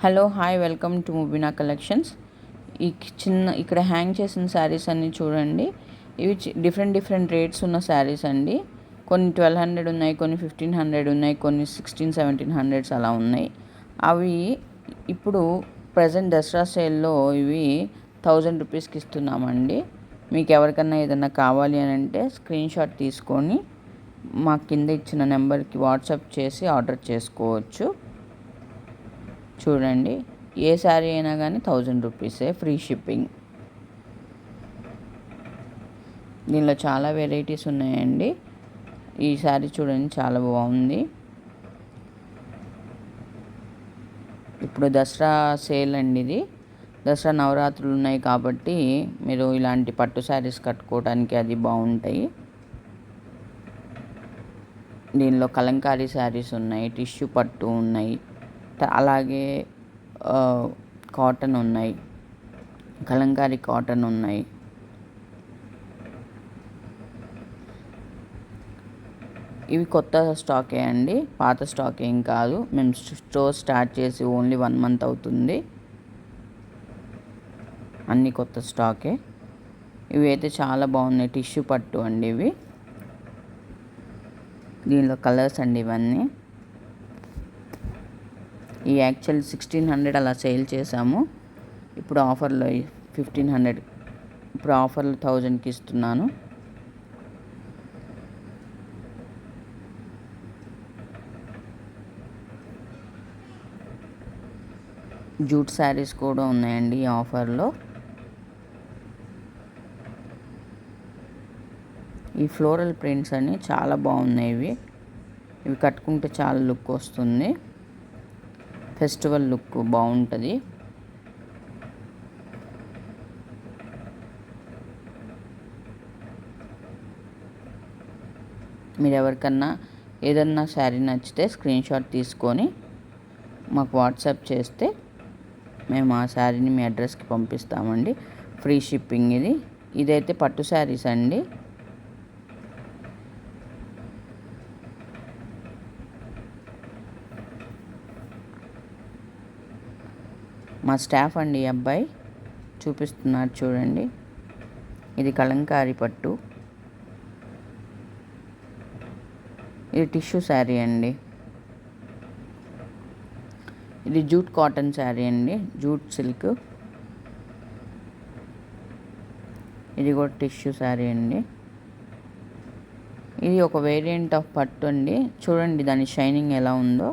Hello hi welcome to Mubeena collections. ఈ ఇక్కడ hang చేసిన శారీస్ అన్నీ చూడండి. ఇవి డిఫరెంట్ రేట్స్ ఉన్న శారీస్ అండి. కొన్ని 1200 ఉన్నాయి, కొన్ని 1500 ఉన్నాయి, కొన్ని 1600-1700 అలా ఉన్నాయి. అవి ఇప్పుడు ప్రజెంట్ దసరా సేల్లో ఇవి 1000 రూపీస్కి ఇస్తున్నామండి. మీకు ఎవరికన్నా ఏదన్నా కావాలి అని అంటే స్క్రీన్ షాట్ తీసుకొని మా కింద ఇచ్చిన నెంబర్కి వాట్సాప్ చేసి ఆర్డర్ చేసుకోవచ్చు. చూడండి, ఏ శారీ అయినా కానీ 1000 రూపీసే, ఫ్రీ షిప్పింగ్. దీనిలో చాలా వెరైటీస్ ఉన్నాయండి. ఈ శారీ చూడండి, చాలా బాగుంది. ఇప్పుడు దసరా సేల్ అండి ఇది. దసరా నవరాత్రులు ఉన్నాయి కాబట్టి మీరు ఇలాంటి పట్టు శారీస్ కట్టుకోవడానికి అది బాగుంటాయి. దీనిలో కలంకారీ శారీస్ ఉన్నాయి, టిష్యూ పట్టు ఉన్నాయి, అలాగే కాటన్ ఉన్నాయి, కలంకారీ కాటన్ ఉన్నాయి. ఇవి కొత్త స్టాకే అండి, పాత స్టాక్ ఏం కాదు. మేము స్టోర్ స్టార్ట్ చేసి ఓన్లీ 1 మంత్ అవుతుంది. అన్నీ కొత్త స్టాకే. ఇవి అయితే చాలా బాగున్నాయి, టిష్యూ పట్టు అండి ఇవి. దీనిలో కలర్స్ అండి ఇవన్నీ. ఈ యాక్చువల్ 1600 అలా సేల్ చేసాము. ఇప్పుడు ఆఫర్లో 1500, ఇప్పుడు ఆఫర్లో 1000కి ఇస్తున్నాను. జూట్ శారీస్ కూడా ఉన్నాయండి ఈ ఆఫర్లో. ఈ ఫ్లోరల్ ప్రింట్స్ అని చాలా బాగున్నాయి. ఇవి కట్టుకుంటే చాలా లుక్ వస్తుంది, ఫెస్టివల్ లుక్ బాగుంటుంది. మీరు ఎవరికన్నా ఏదన్నా శారీ నచ్చితే స్క్రీన్ షాట్ తీసుకొని మాకు వాట్సాప్ చేస్తే మేము ఆ శారీని మీ అడ్రస్కి పంపిస్తామండి. ఫ్రీ షిప్పింగ్ ఇది. ఇదైతే పట్టు శారీస్ అండి. మా స్టాఫ్ అండి, ఈ అబ్బాయి చూపిస్తున్నారు చూడండి. ఇది కలంకారీ పట్టు, ఇది టిష్యూ శారీ అండి. ఇది జూట్ కాటన్ శారీ అండి, జూట్ సిల్క్. ఇది కూడా టిష్యూ శారీ అండి. ఇది ఒక వేరియంట్ ఆఫ్ పట్టు అండి. చూడండి దాని షైనింగ్ ఎలా ఉందో.